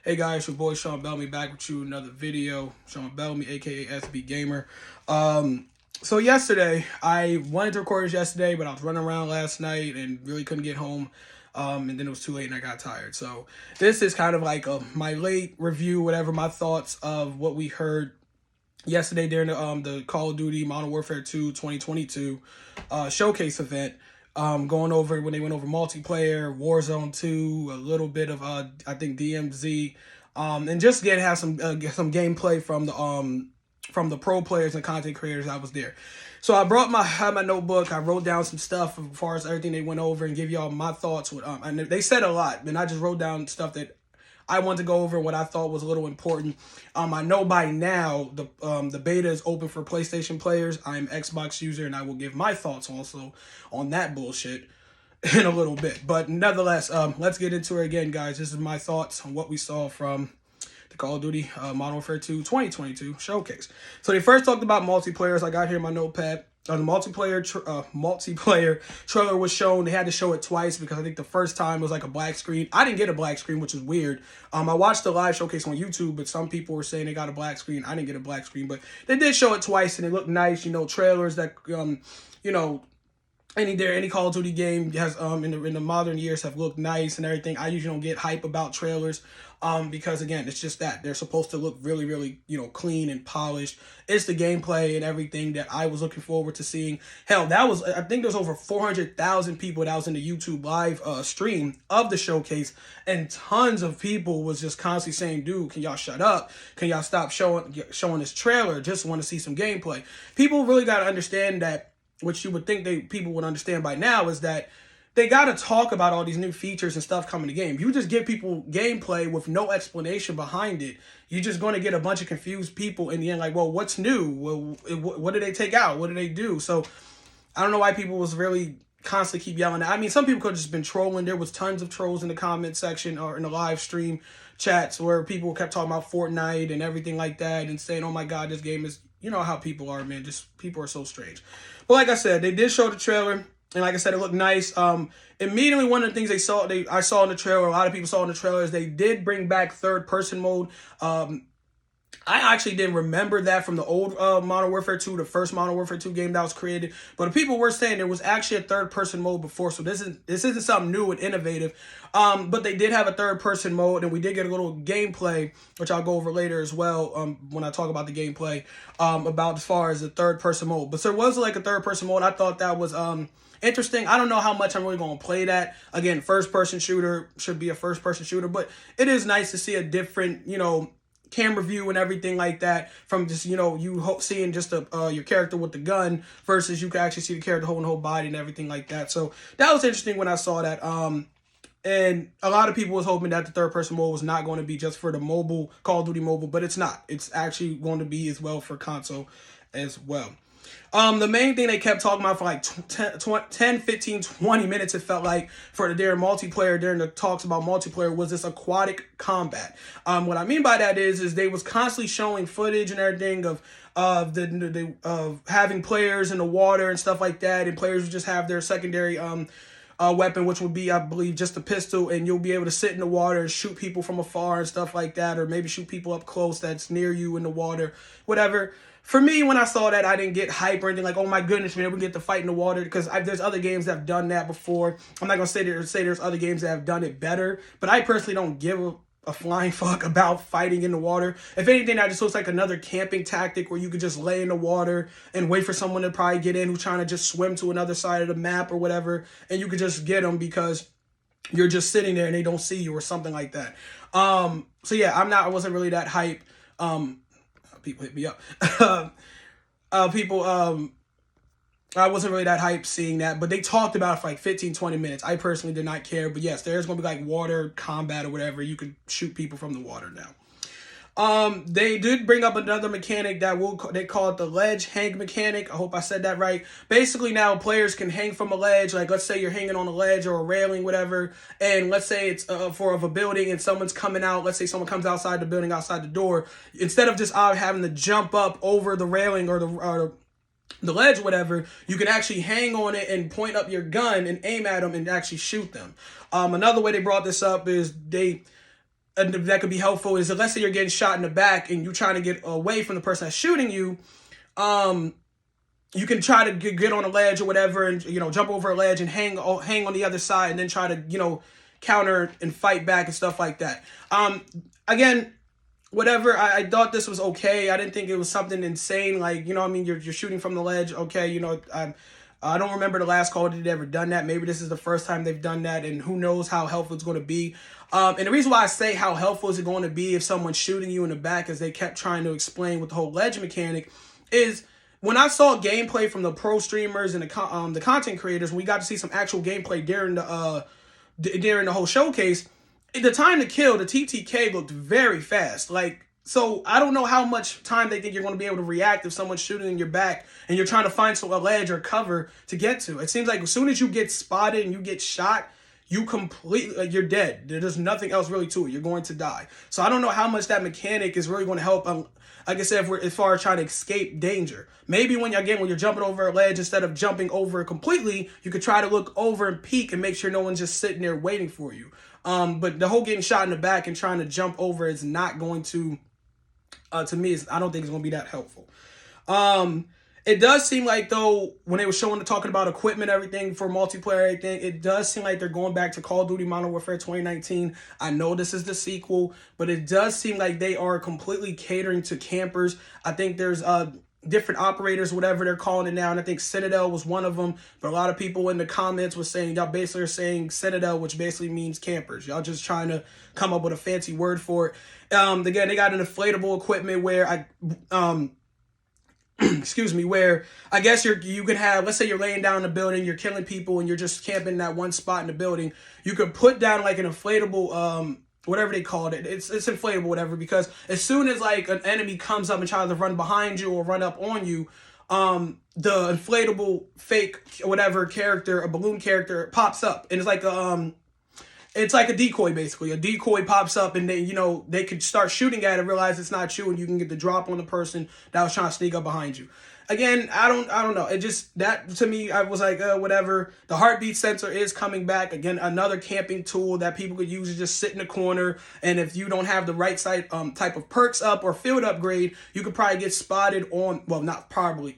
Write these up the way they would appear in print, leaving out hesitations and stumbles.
Hey guys, your boy Sean Bellamy back with you another video. Sean Bellamy, aka SB Gamer. So yesterday, I wanted to record this yesterday, but I was running around last night and really couldn't get home. And then it was too late and I got tired. So this is kind of like my late review, whatever, my thoughts of what we heard yesterday during the Call of Duty Modern Warfare 2 2022 showcase event. Going over when they went over multiplayer, Warzone 2, a little bit of I think DMZ, and just again have some gameplay from the pro players and content creators that was there. So I had my notebook. I wrote down some stuff as far as everything they went over and give y'all my thoughts. With and they said a lot, and I just wrote down stuff that I wanted to go over what I thought was a little important. I know by now the beta is open for PlayStation players. I'm an Xbox user, and I will give my thoughts also on that bullshit in a little bit. But nevertheless, let's get into it again, guys. This is my thoughts on what we saw from the Call of Duty Modern Warfare 2 2022 showcase. So they first talked about multiplayers. I got here in my notepad. The multiplayer trailer was shown. They had to show it twice because I think the first time was like a black screen. I didn't get a black screen, which is weird. I watched the live showcase on YouTube, but some people were saying they got a black screen. I didn't get a black screen, but they did show it twice, and it looked nice. You know, trailers that any Call of Duty game has in the modern years have looked nice and everything. I usually don't get hype about trailers because again, it's just that they're supposed to look really, really clean and polished. It's the gameplay and everything that I was looking forward to seeing. Hell, I think there's over 400,000 people that was in the YouTube live stream of the showcase, and tons of people was just constantly saying, "Dude, can y'all shut up? Can y'all stop showing this trailer? Just want to see some gameplay." People really got to understand that. Which you would think people would understand by now is that they got to talk about all these new features and stuff coming to game. You just give people gameplay with no explanation behind it, you're just going to get a bunch of confused people in the end. Like, well, what's new? Well, what did they take out? What did they do? So I don't know why people was really constantly keep yelling at. I mean, some people could have just been trolling. There was tons of trolls in the comment section or in the live stream chats where people kept talking about Fortnite and everything like that and saying, "Oh my God, this game is." You know how people are, man. Just people are so strange. But like I said, they did show the trailer, and like I said, it looked nice. Immediately, one of the things I saw in the trailer, a lot of people saw in the trailer, is they did bring back third-person mode. I actually didn't remember that from the old Modern Warfare 2, the first Modern Warfare 2 game that was created. But people were saying there was actually a third-person mode before, so this isn't something new and innovative. But they did have a third-person mode, and we did get a little gameplay, which I'll go over later as well when I talk about the gameplay, about as far as the third-person mode. But there was like a third-person mode. I thought that was interesting. I don't know how much I'm really going to play that. Again, first-person shooter should be a first-person shooter, but it is nice to see a different, camera view and everything like that from just seeing just your character with the gun versus you can actually see the character holding the whole body and everything like that. So that was interesting when I saw that. And a lot of people was hoping that the third person mode was not going to be just for the mobile Call of Duty mobile, but it's not. It's actually going to be as well for console as well. The main thing they kept talking about for like 10, 15, 20 minutes, it felt like, for during the talks about multiplayer, was this aquatic combat. What I mean by that is they was constantly showing footage and everything of having players in the water and stuff like that, and players would just have their secondary weapon, which would be, I believe, just a pistol, and you'll be able to sit in the water and shoot people from afar and stuff like that, or maybe shoot people up close that's near you in the water, whatever. For me, when I saw that, I didn't get hype or anything like, "Oh my goodness, man, we get to fight in the water," because there's other games that have done that before. I'm not going to say there's other games that have done it better, but I personally don't give a flying fuck about fighting in the water. If anything, that just looks like another camping tactic where you could just lay in the water and wait for someone to probably get in who's trying to just swim to another side of the map or whatever, and you could just get them because you're just sitting there and they don't see you or something like that. So yeah, I wasn't really that hype. People hit me up. I wasn't really that hyped seeing that, but they talked about it for like 15, 20 minutes. I personally did not care, but yes, there's going to be like water combat or whatever. You can shoot people from the water now. They did bring up another mechanic they call it the ledge hang mechanic. I hope I said that right. Basically, now players can hang from a ledge. Like, let's say you're hanging on a ledge or a railing, whatever, and let's say it's of a building and someone's coming out. Let's say someone comes outside the building, outside the door. Instead of just having to jump up over the railing or the ledge, whatever, you can actually hang on it and point up your gun and aim at them and actually shoot them. Another way they brought this up is that could be helpful is, let's say you're getting shot in the back and you're trying to get away from the person that's shooting you. You can try to get on a ledge or whatever, and jump over a ledge and hang on the other side, and then try to counter and fight back and stuff like that. Again, whatever. I thought this was okay. I didn't think it was something insane. Like, you're shooting from the ledge. Okay, I don't remember the last Call of Duty ever done that. Maybe this is the first time they've done that, and who knows how helpful it's going to be. And the reason why I say how helpful is it going to be if someone's shooting you in the back, as they kept trying to explain with the whole ledge mechanic, is when I saw gameplay from the pro streamers and the content creators, we got to see some actual gameplay during the whole showcase. The time to kill, the TTK, looked very fast. Like, so I don't know how much time they think you're going to be able to react if someone's shooting in your back and you're trying to find a ledge or cover to get to. It seems like as soon as you get spotted and you get shot, you completely, you're dead. There's nothing else really to it. You're going to die. So I don't know how much that mechanic is really going to help. Like I said, as far as trying to escape danger. Maybe when you're jumping over a ledge, instead of jumping over completely, you could try to look over and peek and make sure no one's just sitting there waiting for you. But the whole getting shot in the back and trying to jump over is not going to me, I don't think it's going to be that helpful. It does seem like, though, when they were talking about equipment, everything for multiplayer, everything, it does seem like they're going back to Call of Duty Modern Warfare 2019. I know this is the sequel, but it does seem like they are completely catering to campers. I think there's different operators, whatever they're calling it now, and I think Citadel was one of them. But a lot of people in the comments was saying, y'all basically are saying Citadel, which basically means campers. Y'all just trying to come up with a fancy word for it. Again, they got an inflatable equipment where excuse me, where I guess you can have, let's say you're laying down in a building, you're killing people, and you're just camping in that one spot in the building. You could put down like an inflatable, whatever they called it. It's inflatable, whatever, because as soon as like an enemy comes up and tries to run behind you or run up on you, the inflatable fake whatever character, a balloon character, pops up, and it's like a decoy, basically. A decoy pops up, and they could start shooting at it, realize it's not you, and you can get the drop on the person that was trying to sneak up behind you. Again, I don't know. It just, that to me, I was like, whatever. The heartbeat sensor is coming back. Again, another camping tool that people could use to just sit in a corner. And if you don't have the right type of perks up or field upgrade, you could probably get spotted on, well, not probably.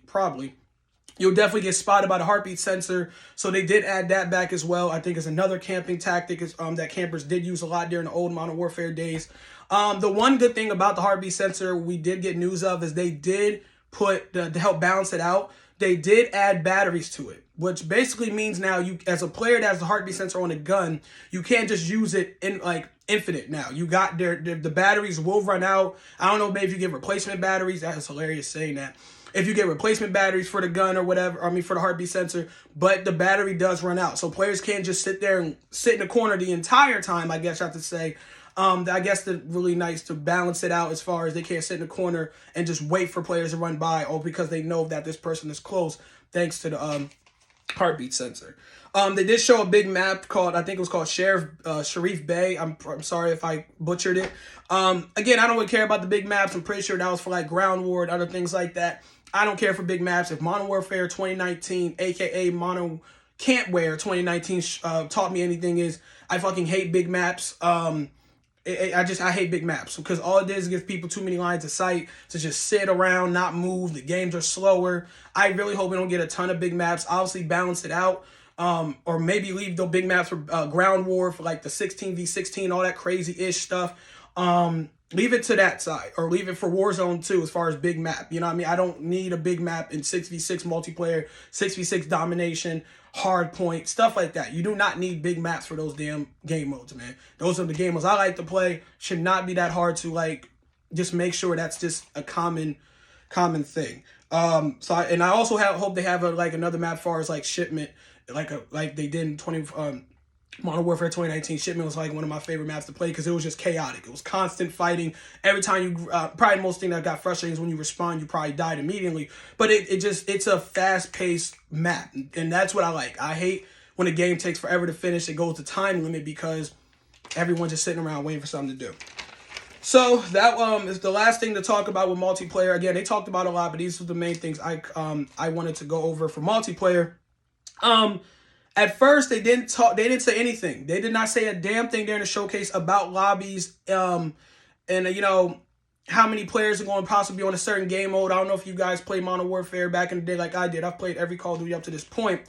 You'll definitely get spotted by the heartbeat sensor. So they did add that back as well. I think it's another camping tactic that campers did use a lot during the old Modern Warfare days. The one good thing about the heartbeat sensor we did get news of is they did put, to help balance it out, they did add batteries to it, which basically means now you, as a player that has the heartbeat sensor on a gun, you can't just use it in like infinite now. You got the batteries will run out. I don't know, maybe if you get replacement batteries. That is hilarious saying that. If you get replacement batteries for the gun or whatever, for the heartbeat sensor, but the battery does run out. So players can't just sit there and sit in the corner the entire time, I guess I have to say. I guess they're really nice to balance it out as far as they can't sit in the corner and just wait for players to run by, or because they know that this person is close thanks to the heartbeat sensor. They did show a big map called, I think it was called Sharif Bay. I'm sorry if I butchered it. Again, I don't really care about the big maps. I'm pretty sure that was for like ground war and other things like that. I don't care for big maps. If Modern Warfare 2019, aka Modern Campware 2019, taught me anything, is I fucking hate big maps. I hate big maps because all it is give people too many lines of sight to just sit around, not move. The games are slower. I really hope we don't get a ton of big maps. Obviously, balance it out. Or maybe leave the big maps for ground war, for like the 16v16, all that crazy-ish stuff. Leave it to that side, or leave it for Warzone 2 as far as big map. You know what I mean? I don't need a big map in 6v6 multiplayer, 6v6 domination, hard point, stuff like that. You do not need big maps for those damn game modes, man. Those are the game modes I like to play. Should not be that hard to like just make sure that's just a common thing. I also hope they have another map as far as like shipment, like they did in Modern Warfare 2019. Shipment was like one of my favorite maps to play because it was just chaotic. It was constant fighting. Every time you, probably the most thing that got frustrating is when you respawn, you probably died immediately. But it's a fast-paced map, and that's what I like. I hate when a game takes forever to finish. It goes to time limit because everyone's just sitting around waiting for something to do. So that is the last thing to talk about with multiplayer. Again, they talked about a lot, but these are the main things I wanted to go over for multiplayer. At first, they didn't talk. They didn't say anything. They did not say a damn thing during the showcase about lobbies. And how many players are going to possibly be on a certain game mode. I don't know if you guys played Modern Warfare back in the day like I did. I've played every Call of Duty up to this point,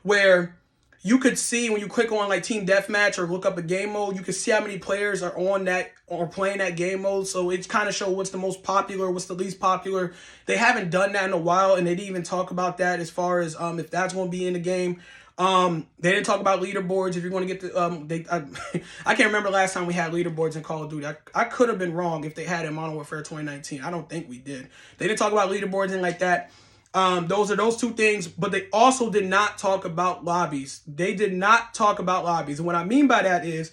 where you could see when you click on like Team Deathmatch or look up a game mode, you can see how many players are on that or playing that game mode. So it kind of shows what's the most popular, what's the least popular. They haven't done that in a while, and they didn't even talk about that as far as if that's going to be in the game. They didn't talk about leaderboards. If you're going to get the I can't remember last time we had leaderboards in Call of Duty. I could have been wrong if they had it in Modern Warfare 2019. I don't think we did. They didn't talk about leaderboards and like that. Those are those two things, but they also did not talk about lobbies. They did not talk about lobbies. And what I mean by that is,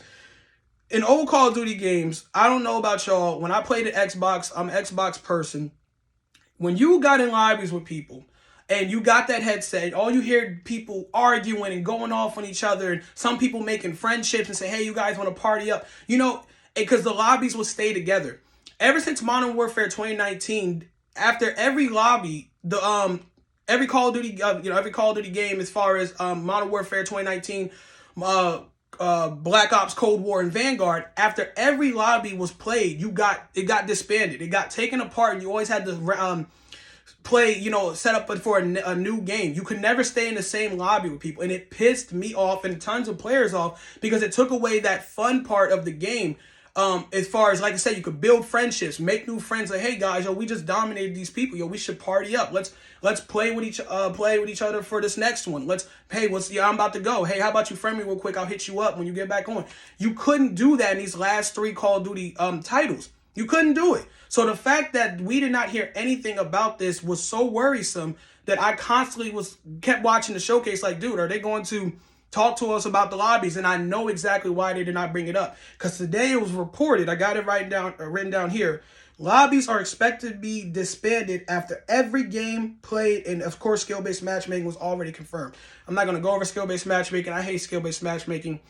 in old Call of Duty games, I don't know about y'all, when I played at Xbox, I'm an Xbox person. When you got in lobbies with people and you got that headset, all you hear people arguing and going off on each other, and some people making friendships and say, hey, you guys want to party up? Because the lobbies will stay together. Ever since Modern Warfare 2019, after every lobby, every Call of Duty, every Call of Duty game, as far as Modern Warfare 2019, Black Ops, Cold War, and Vanguard, after every lobby was played, it got disbanded. It got taken apart, and you always had to play, set up for a new game. You could never stay in the same lobby with people, and it pissed me off and tons of players off because it took away that fun part of the game. As far as, like I said, you could build friendships, make new friends. Like, hey guys, we just dominated these people. We should party up. Let's play with each other for this next one. I'm about to go. Hey, how about you friend me real quick? I'll hit you up when you get back on. You couldn't do that in these last 3 Call of Duty titles. You couldn't do it. So the fact that we did not hear anything about this was so worrisome that I constantly kept watching the showcase. Like, dude, are they going to talk to us about the lobbies? And I know exactly why they did not bring it up. Because today it was reported, I got it written down here, lobbies are expected to be disbanded after every game played, and of course skill-based matchmaking was already confirmed. I'm not going to go over skill-based matchmaking. I hate skill-based matchmaking.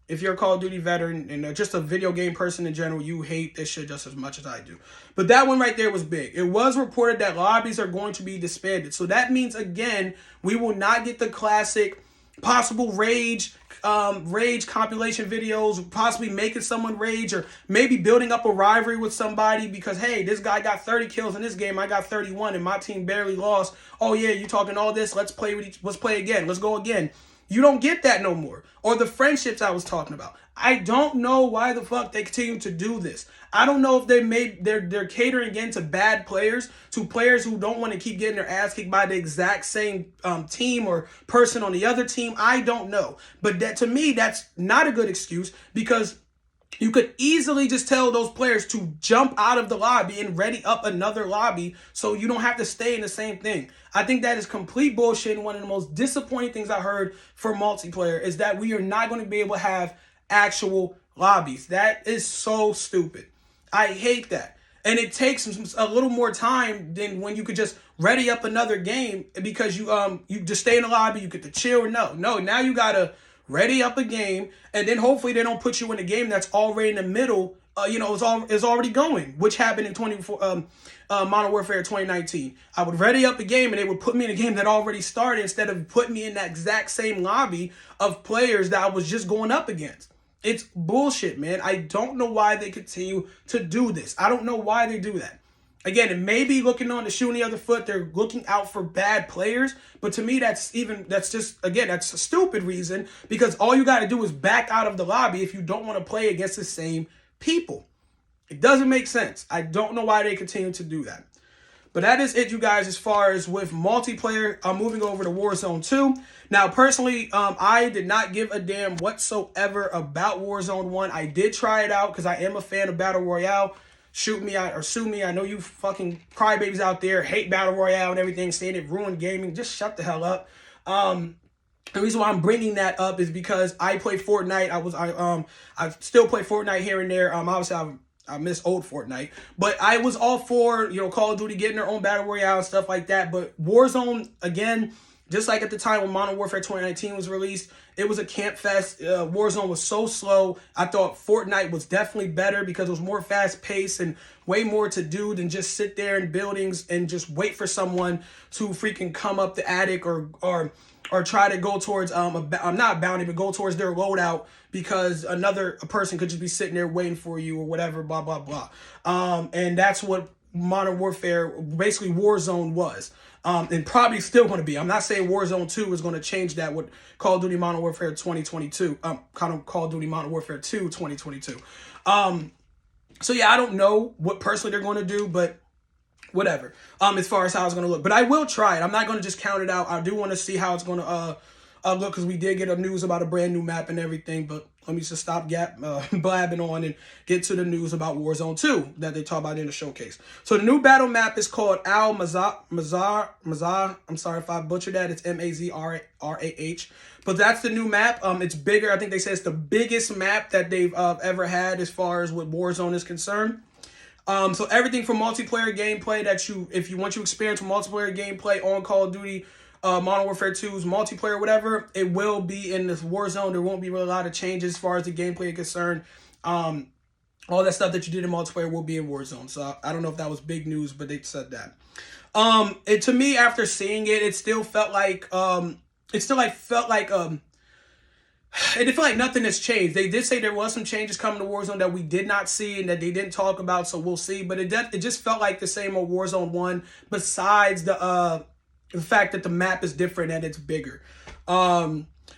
If you're a Call of Duty veteran and just a video game person in general, you hate this shit just as much as I do. But that one right there was big. It was reported that lobbies are going to be disbanded. So that means, again, we will not get the classic possible rage compilation videos, possibly making someone rage, or maybe building up a rivalry with somebody because, hey, this guy got 30 kills in this game, I got 31, and my team barely lost. Oh yeah, you talking all this? Let's play again. Let's go again. You don't get that no more. Or the friendships I was talking about. I don't know why the fuck they continue to do this. I don't know if they're catering again to bad players, to players who don't want to keep getting their ass kicked by the exact same team or person on the other team. I don't know. But to me, that's not a good excuse, because you could easily just tell those players to jump out of the lobby and ready up another lobby so you don't have to stay in the same thing. I think that is complete bullshit, and one of the most disappointing things I heard for multiplayer is that we are not going to be able to have actual lobbies. That is so stupid. I hate that. And it takes a little more time than when you could just ready up another game, because you just stay in the lobby, you get to chill. No, now you gotta ready up a game, and then hopefully they don't put you in a game that's already in the middle. Is already going, which happened in Modern Warfare 2019. I would ready up a game and they would put me in a game that already started instead of putting me in that exact same lobby of players that I was just going up against. It's bullshit, man. I don't know why they continue to do this. I don't know why they do that. Again, it may be looking on the shoe on the other foot. They're looking out for bad players. But to me, that's a stupid reason, because all you got to do is back out of the lobby if you don't want to play against the same people. It doesn't make sense. I don't know why they continue to do that. But that is it, you guys, as far as with multiplayer. I'm moving over to Warzone 2. Now, personally, I did not give a damn whatsoever about Warzone 1. I did try it out because I am a fan of Battle Royale. Shoot me or sue me. I know you fucking crybabies out there hate Battle Royale and everything, saying it ruined gaming. Just shut the hell up. The reason why I'm bringing that up is because I play Fortnite. I still play Fortnite here and there. Obviously, I miss old Fortnite, but I was all for, Call of Duty getting their own Battle Royale and stuff like that. But Warzone, again, just like at the time when Modern Warfare 2019 was released, it was a camp fest. Warzone was so slow. I thought Fortnite was definitely better because it was more fast paced and way more to do than just sit there in buildings and just wait for someone to freaking come up the attic or or try to go towards not a bounty, but go towards their loadout because a person could just be sitting there waiting for you or whatever, blah blah blah. And that's what Modern Warfare, basically Warzone, was. And probably still going to be. I'm not saying Warzone 2 is going to change that with Call of Duty Modern Warfare 2022. Kind of Call of Duty Modern Warfare 2 2022. So yeah, I don't know what personally they're going to do, but whatever. As far as how it's going to look, but I will try it. I'm not going to just count it out. I do want to see how it's going to look, because we did get a news about a brand new map and everything. But let me just stop blabbing on and get to the news about Warzone 2 that they talk about in the showcase. So the new battle map is called Al Mazar. I'm sorry if I butchered that. It's Mazrah. But that's the new map. It's bigger. I think they say it's the biggest map that they've ever had as far as what Warzone is concerned. So everything from multiplayer gameplay that if you want to experience multiplayer gameplay on Call of Duty Modern Warfare 2's multiplayer, whatever, it will be in this Warzone. There won't be really a lot of changes as far as the gameplay is concerned. All that stuff that you did in multiplayer will be in Warzone. So I don't know if that was big news, but they said that. To me, after seeing it, it still felt like it felt like nothing has changed. They did say there was some changes coming to Warzone that we did not see and that they didn't talk about, so we'll see. But it just felt like the same old Warzone 1, besides the fact that the map is different and it's bigger.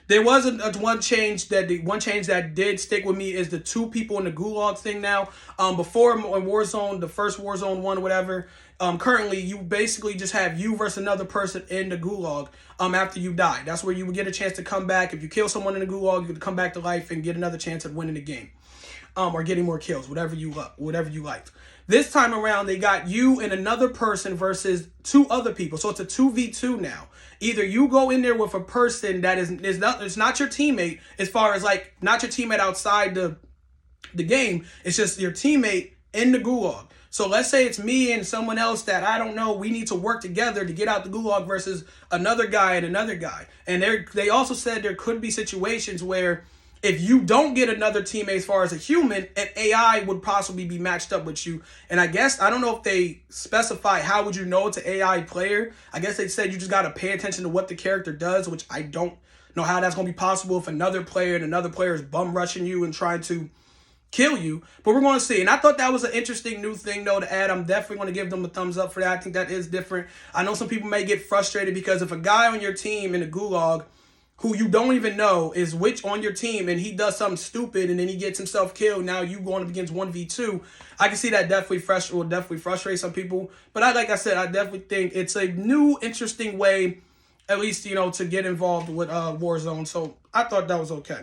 There was one change that did stick with me is the 2 people in the gulag thing now. Before in Warzone, the first Warzone 1 or whatever, currently you basically just have you versus another person in the gulag after you die. That's where you would get a chance to come back. If you kill someone in the gulag, you could come back to life and get another chance at winning the game. Or getting more kills, whatever you liked. This time around, they got you and another person versus 2 other people. So it's a 2v2 now. Either you go in there with a person that is not your teammate, as far as like not your teammate outside the game. It's just your teammate in the gulag. So let's say it's me and someone else that I don't know. We need to work together to get out the gulag versus another guy and another guy. And they also said there could be situations where if you don't get another teammate as far as a human, an AI would possibly be matched up with you. And I don't know if they specify how would you know it's an AI player. I guess they said you just got to pay attention to what the character does, which I don't know how that's going to be possible if another player is bum rushing you and trying to kill you. But we're going to see. And I thought that was an interesting new thing, though, to add. I'm definitely going to give them a thumbs up for that. I think that is different. I know some people may get frustrated because if a guy on your team in the gulag who you don't even know is on your team and he does something stupid and then he gets himself killed, now you going up against 1v2. I can see that will definitely frustrate some people. But like I said, I definitely think it's a new, interesting way, at least, to get involved with Warzone. So I thought that was okay.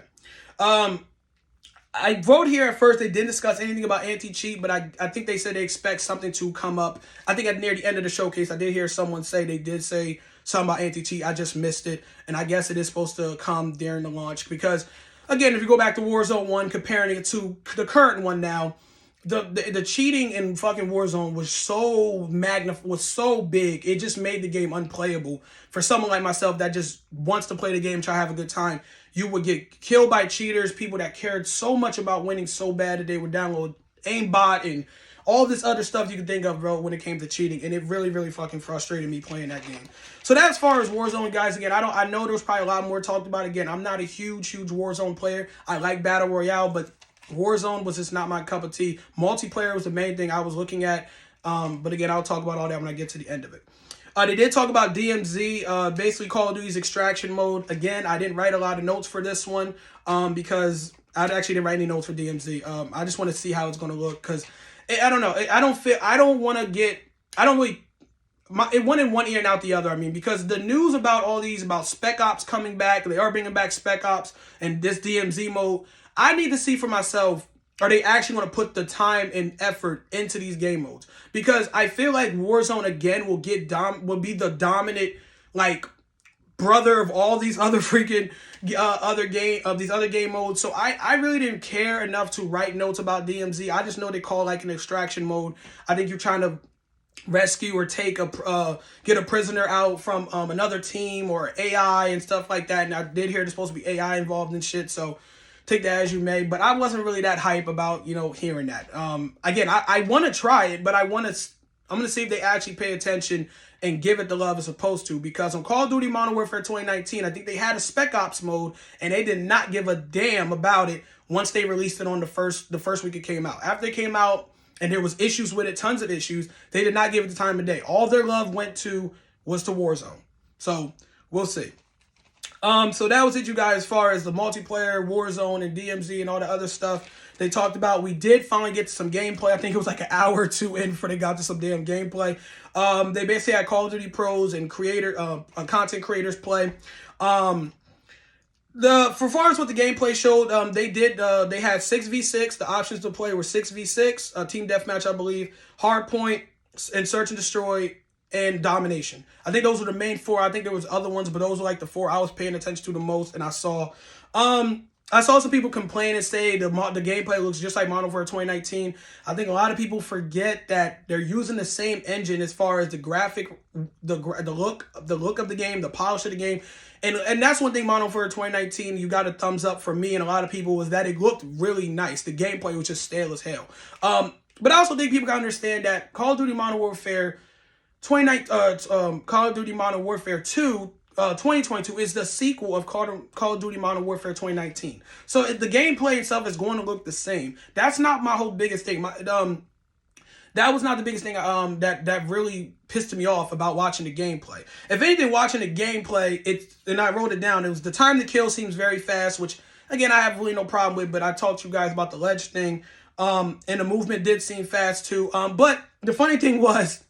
I wrote here at first they didn't discuss anything about anti-cheat, but I think they said they expect something to come up. I think near the end of the showcase, I did hear someone say they did say something about anti-cheat. I just missed it, and I guess it is supposed to come during the launch because, again, if you go back to Warzone 1, comparing it to the current one now, the cheating in fucking Warzone was so big, it just made the game unplayable. For someone like myself that just wants to play the game, try to have a good time, you would get killed by cheaters, people that cared so much about winning so bad that they would download aimbot and all this other stuff you can think of, bro, when it came to cheating. And it really, really fucking frustrated me playing that game. So that's as far as Warzone, guys. Again, I know there was probably a lot more talked about. Again, I'm not a huge Warzone player. I like Battle Royale, but Warzone was just not my cup of tea. Multiplayer was the main thing I was looking at. But again, I'll talk about all that when I get to the end of it. They did talk about DMZ, basically Call of Duty's extraction mode. Again, I didn't write a lot of notes for this one because I actually didn't write any notes for DMZ. I just want to see how it's going to look because I don't know. It went in one ear and out the other. I mean, because the news about Spec Ops coming back, they are bringing back Spec Ops and this DMZ mode. I need to see for myself, are they actually going to put the time and effort into these game modes? Because I feel like Warzone again will be the dominant brother of all these other freaking other game modes. So I really didn't care enough to write notes about DMZ. I just know they call an extraction mode. I think you're trying to rescue or get a prisoner out from another team or AI and stuff like that. And I did hear there's supposed to be AI involved in shit. So take that as you may, but I wasn't really that hype about, hearing that. Again, I want to try it, but I want to I'm going to see if they actually pay attention and give it the love it's supposed to. Because on Call of Duty Modern Warfare 2019, I think they had a Spec Ops mode, and they did not give a damn about it once they released it on the first week it came out. After it came out, and there was issues with it, tons of issues, they did not give it the time of day. All their love was to Warzone. So, we'll see. So that was it, you guys, as far as the multiplayer, Warzone, and DMZ, and all the other stuff they talked about. We did finally get to some gameplay. I think it was like an hour or two in before they got to some damn gameplay. They basically had Call of Duty pros and content creators play. For far as what the gameplay showed, they had 6v6. The options to play were 6v6, team deathmatch, I believe, hardpoint, and search and destroy, and domination. I think those were the main four. I think there was other ones, but those were like the four I was paying attention to the most. And I saw some people complain and say the gameplay looks just like Modern Warfare 2019. I think a lot of people forget that they're using the same engine as far as the graphic, the look of the game, the polish of the game. And that's one thing Modern Warfare 2019, you got a thumbs up from me and a lot of people, was that it looked really nice. The gameplay was just stale as hell. But I also think people can understand that Call of Duty Modern Warfare 2019, Call of Duty Modern Warfare 2, 2022 is the sequel of Call of Duty Modern Warfare 2019. So the gameplay itself is going to look the same. That's not my whole biggest thing. That was not the biggest thing that really pissed me off about watching the gameplay. If anything, watching the gameplay, and I wrote it down, it was the time to kill seems very fast, which, again, I have really no problem with, but I talked to you guys about the ledge thing, and the movement did seem fast too. But the funny thing was,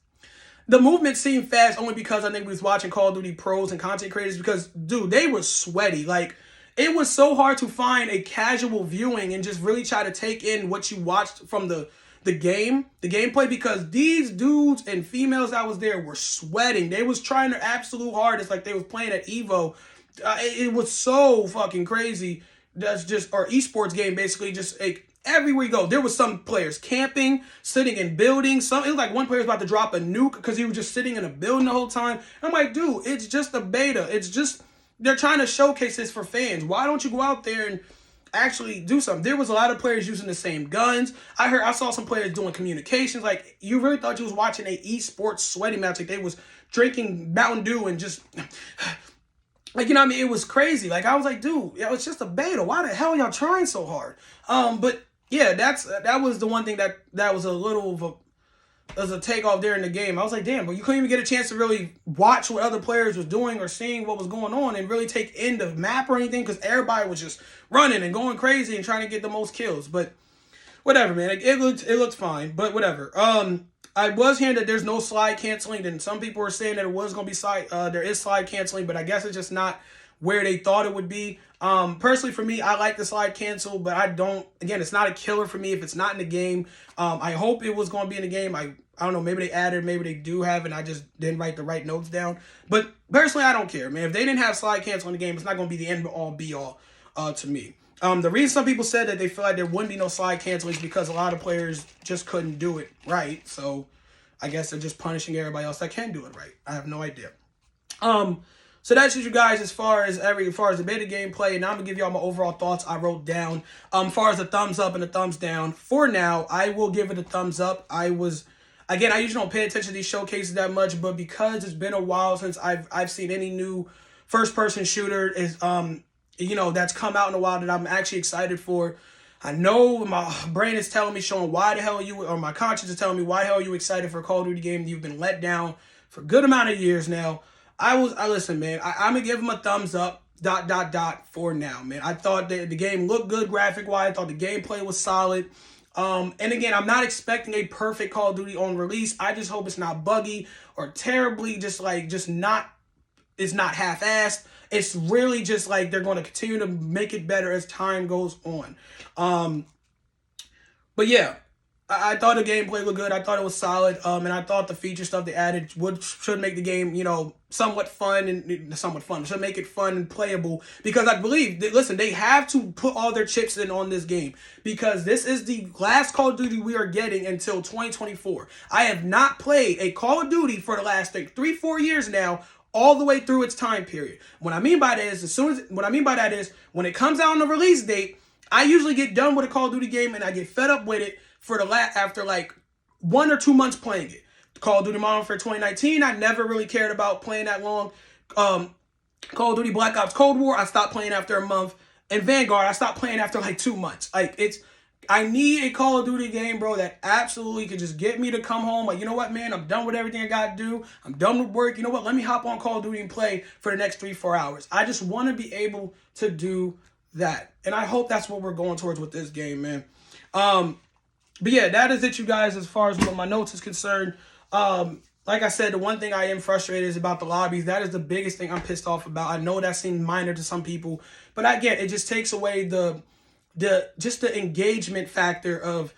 the movement seemed fast only because I think we was watching Call of Duty pros and content creators, because, dude, they were sweaty. Like, it was so hard to find a casual viewing and just really try to take in what you watched from the gameplay, because these dudes and females that was there were sweating. They was trying their absolute hardest, like they was playing at Evo. It was so fucking crazy. That's just our esports game, basically, just like everywhere you go. There was some players camping, sitting in buildings. It was like one player was about to drop a nuke because he was just sitting in a building the whole time. I'm like, dude, it's just a beta. It's just, they're trying to showcase this for fans. Why don't you go out there and actually do something? There was a lot of players using the same guns. I saw some players doing communications. Like, you really thought you was watching a esports sweaty match. Like, they was drinking Mountain Dew and just like, you know what I mean? It was crazy. Like, I was like, dude, it's just a beta. Why the hell are y'all trying so hard? But yeah, that was the one thing that was a little of a takeoff there in the game. I was like, damn, but you couldn't even get a chance to really watch what other players was doing or seeing what was going on and really take in the map or anything, because everybody was just running and going crazy and trying to get the most kills. But whatever, man. It looked fine, but whatever. I was hearing that there's no slide canceling, and some people were saying that it was going to be there is slide canceling, but I guess it's just not where they thought it would be. Personally, for me, I like the slide cancel, but I don't. Again, it's not a killer for me if it's not in the game. I hope it was going to be in the game. I don't know. Maybe they added, maybe they do have, and I just didn't write the right notes down. But personally, I don't care, man. If they didn't have slide cancel in the game, it's not going to be the end all be all to me. The reason some people said that they feel like there wouldn't be no slide cancel is because a lot of players just couldn't do it right. So I guess they're just punishing everybody else that can do it right. I have no idea. So that's it, you guys, as far as the beta gameplay. And now I'm gonna give y'all my overall thoughts I wrote down. As far as the thumbs up and the thumbs down, for now, I will give it a thumbs up. I usually don't pay attention to these showcases that much, but because it's been a while since I've seen any new first-person shooter is that's come out in a while that I'm actually excited for. I know my brain is telling me, showing why the hell or my conscience is telling me why the hell are you excited for a Call of Duty game that you've been let down for a good amount of years now. Listen, man, I'm going to give him a thumbs up, ... for now, man. I thought that the game looked good graphic-wise. I thought the gameplay was solid. And again, I'm not expecting a perfect Call of Duty on release. I just hope it's not buggy or terribly it's not half-assed. It's really just like they're going to continue to make it better as time goes on. But yeah, I thought the gameplay looked good. I thought it was solid. And I thought the feature stuff they added should make the game, somewhat fun. Should make it fun and playable. Because I believe, they have to put all their chips in on this game. Because this is the last Call of Duty we are getting until 2024. I have not played a Call of Duty for the last 3-4 years now, all the way through its time period. What I mean by that is when it comes out on the release date, I usually get done with a Call of Duty game and I get fed up with it after like 1 or 2 months playing it. Call of Duty Modern Warfare 2019, I never really cared about playing that long. Call of Duty Black Ops Cold War, I stopped playing after a month. And Vanguard, I stopped playing after like 2 months. Like, I need a Call of Duty game, bro, that absolutely could just get me to come home. Like, you know what, man? I'm done with everything I got to do. I'm done with work. You know what? Let me hop on Call of Duty and play for the next 3-4 hours. I just want to be able to do that. And I hope that's what we're going towards with this game, man. But yeah, that is it, you guys, as far as what my notes is concerned. Like I said, the one thing I am frustrated is about the lobbies. That is the biggest thing I'm pissed off about. I know that seems minor to some people, but I get it. Just takes away the engagement factor of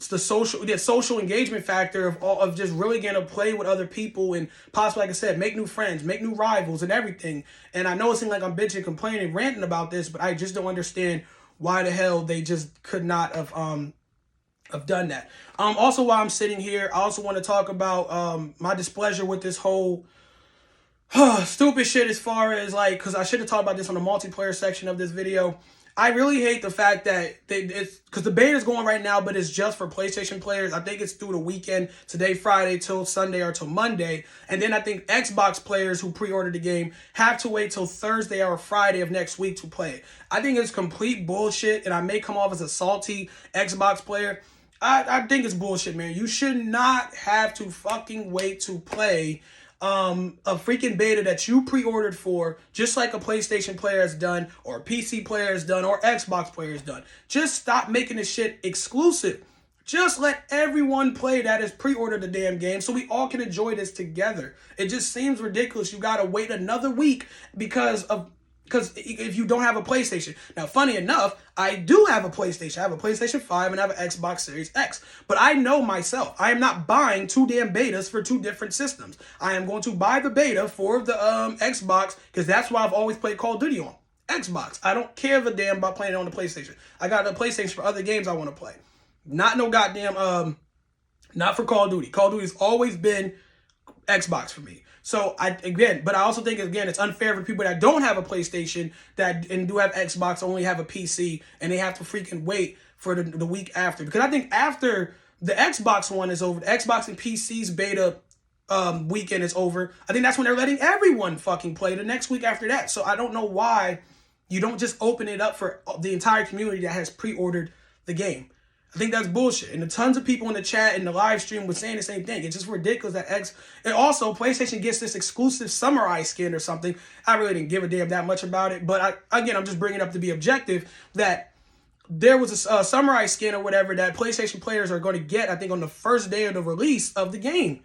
the social engagement factor of just really getting to play with other people and possibly, like I said, make new friends, make new rivals and everything. And I know it seems like I'm bitching, complaining, ranting about this, but I just don't understand why the hell they just could not have done that. Also, while I'm sitting here, I also want to talk about my displeasure with this whole stupid shit, as far as like, because I should have talked about this on the multiplayer section of this video. I really hate the fact that it's because the beta is going right now, but it's just for PlayStation players. I think it's through the weekend, today, Friday, till Sunday or till Monday. And then I think Xbox players who pre-ordered the game have to wait till Thursday or Friday of next week to play it. I think it's complete bullshit, and I may come off as a salty Xbox player. I think it's bullshit, man. You should not have to fucking wait to play a freaking beta that you pre-ordered for, just like a PlayStation player has done, or a PC player has done, or Xbox player has done. Just stop making this shit exclusive. Just let everyone play that has pre-ordered the damn game so we all can enjoy this together. It just seems ridiculous. You gotta wait another week because if you don't have a PlayStation. Now, funny enough, I do have a PlayStation. I have a PlayStation 5 and I have an Xbox Series X. But I know myself. I am not buying 2 damn betas for 2 different systems. I am going to buy the beta for the Xbox, because that's why I've always played Call of Duty on Xbox. I don't care a damn about playing it on the PlayStation. I got a PlayStation for other games I want to play. Not no goddamn, not for Call of Duty. Call of Duty's always been Xbox for me. So but I also think, again, it's unfair for people that don't have a PlayStation and do have Xbox, only have a PC, and they have to freaking wait for the week after. Because I think after the Xbox one is over, the Xbox and PC's beta weekend is over, I think that's when they're letting everyone fucking play the next week after that. So I don't know why you don't just open it up for the entire community that has pre-ordered the game. I think that's bullshit. And tons of people in the chat and the live stream were saying the same thing. It's just ridiculous that and also PlayStation gets this exclusive Samurai skin or something. I really didn't give a damn that much about it. But I'm just bringing it up to be objective, that there was a Samurai skin or whatever that PlayStation players are going to get, I think, on the first day of the release of the game.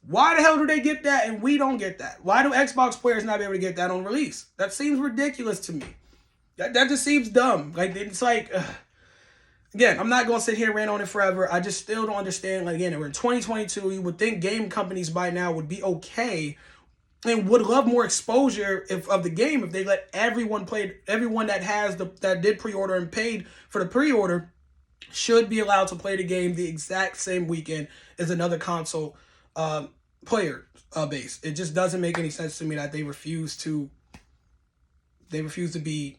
Why the hell do they get that and we don't get that? Why do Xbox players not be able to get that on release? That seems ridiculous to me. That just seems dumb. Like, it's like... Again, I'm not going to sit here and rant on it forever. I just still don't understand. Like, again, we're in 2022. You would think game companies by now would be okay and would love more exposure of the game if they let everyone play. Everyone that did pre-order and paid for the pre-order should be allowed to play the game the exact same weekend as another console player base. It just doesn't make any sense to me that they refuse to be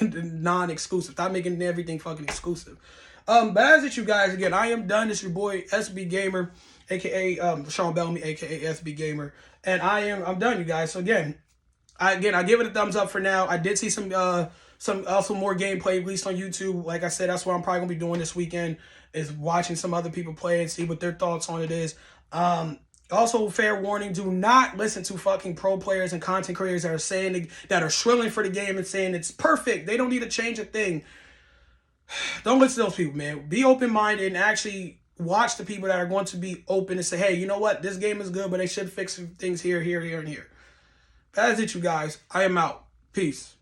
non-exclusive. Stop making everything fucking exclusive. But that's it, you guys. Again, I am done. It's your boy SB Gamer, aka Sean Bellamy, aka SB Gamer, and I'm done, you guys. So again, I give it a thumbs up for now. I did see some also more gameplay released on YouTube. Like I said, that's what I'm probably gonna be doing this weekend, is watching some other people play and see what their thoughts on it is. Also, fair warning, do not listen to fucking pro players and content creators that are shrilling for the game and saying it's perfect. They don't need to change a thing. Don't listen to those people, man. Be open-minded and actually watch the people that are going to be open and say, hey, you know what? This game is good, but they should fix some things here, and here. That is it, you guys. I am out. Peace.